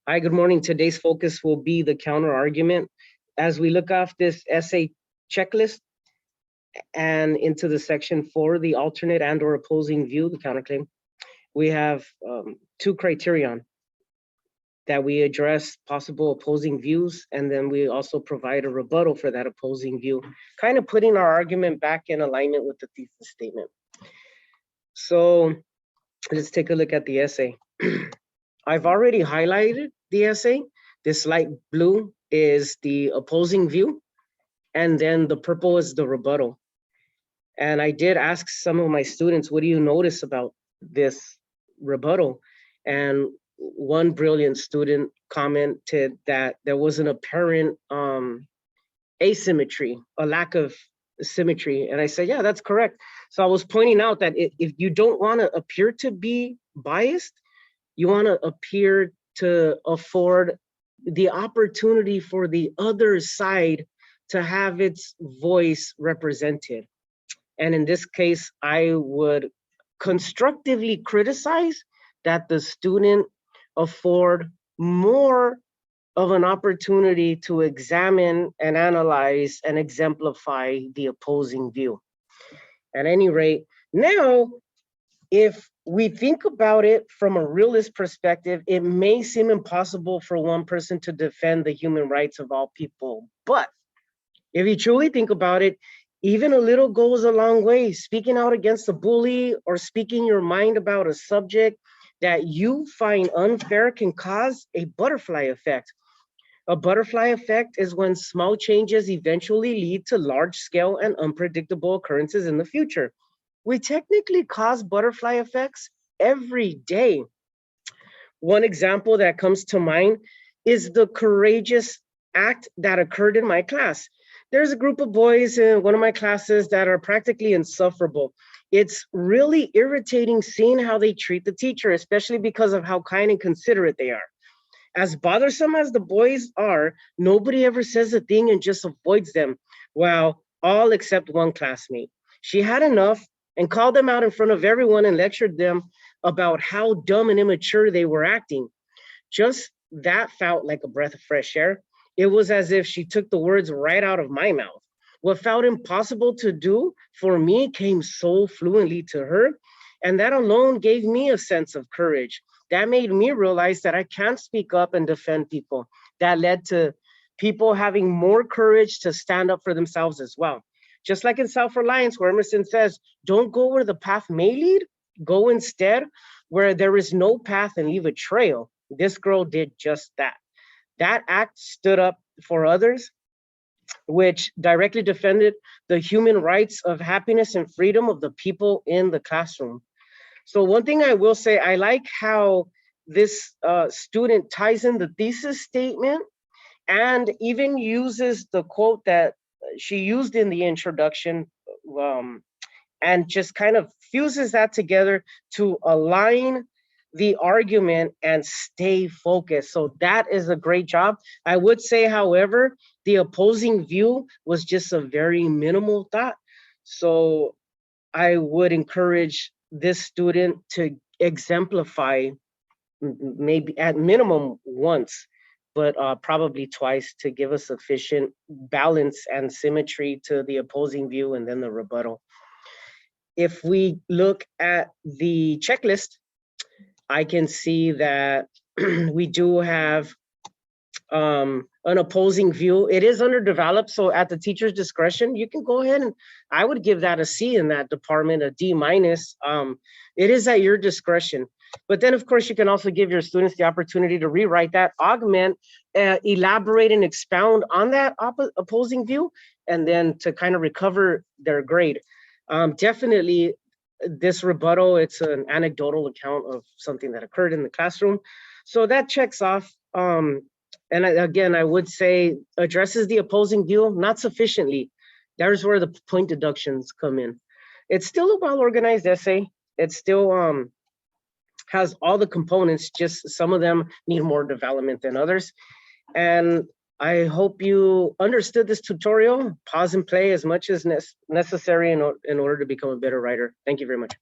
Hi, good morning. Today's focus will be the counter argument. As we look off this essay checklist and into the section for the alternate and or opposing view, the counterclaim, we have two criterion that we address possible opposing views, and then we also provide a rebuttal for that opposing view, kind of putting our argument back in alignment with the thesis statement. So let's take a look at the essay. I've already highlighted the essay. This light blue is the opposing view, and then the purple is the rebuttal. And I did ask some of my students, what do you notice about this rebuttal? And one brilliant student commented that there was an apparent asymmetry, a lack of symmetry. And I said, yeah, that's correct. So I was pointing out that if you don't want to appear to be biased, you want to appear to afford the opportunity for the other side to have its voice represented. And in this case, I would constructively criticize that the student afford more of an opportunity to examine and analyze and exemplify the opposing view. At any rate, now, if we think about it from a realist perspective, it may seem impossible for one person to defend the human rights of all people. But if you truly think about it, even a little goes a long way. Speaking out against a bully or speaking your mind about a subject that you find unfair can cause a butterfly effect. A butterfly effect is when small changes eventually lead to large scale and unpredictable occurrences in the future. We technically cause butterfly effects every day. One example that comes to mind is the courageous act that occurred in my class. There's a group of boys in one of my classes that are practically insufferable. It's really irritating seeing how they treat the teacher, especially because of how kind and considerate they are. As bothersome as the boys are, nobody ever says a thing and just avoids them. Well, all except one classmate. She had enough and called them out in front of everyone and lectured them about how dumb and immature they were acting. Just that felt like a breath of fresh air. It was as if she took the words right out of my mouth. What felt impossible to do for me came so fluently to her, and that alone gave me a sense of courage. That made me realize that I can't speak up and defend people. That led to people having more courage to stand up for themselves as well. Just like in Self-Reliance, where Emerson says, don't go where the path may lead, go instead where there is no path and leave a trail. This girl did just that. That act stood up for others, which directly defended the human rights of happiness and freedom of the people in the classroom. So one thing I will say, I like how this student ties in the thesis statement and even uses the quote that she used in the introduction, and just kind of fuses that together to align the argument and stay focused. So that is a great job. I would say, however, the opposing view was just a very minimal thought. So I would encourage this student to exemplify maybe at minimum once, but probably twice to give a sufficient balance and symmetry to the opposing view and then the rebuttal. If we look at the checklist, I can see that we do have an opposing view. It is underdeveloped, so at the teacher's discretion, you can go ahead and I would give that a C in that department, a D minus. It is at your discretion. But then, of course, you can also give your students the opportunity to rewrite that, augment, elaborate, and expound on that opposing view, and then to kind of recover their grade. Definitely, this rebuttal, it's an anecdotal account of something that occurred in the classroom. So that checks off. And again, I would say addresses the opposing view, not sufficiently. There's where the point deductions come in. It's still a well-organized essay. It still has all the components, just some of them need more development than others. And I hope you understood this tutorial. Pause and play as much as necessary in order to become a better writer. Thank you very much.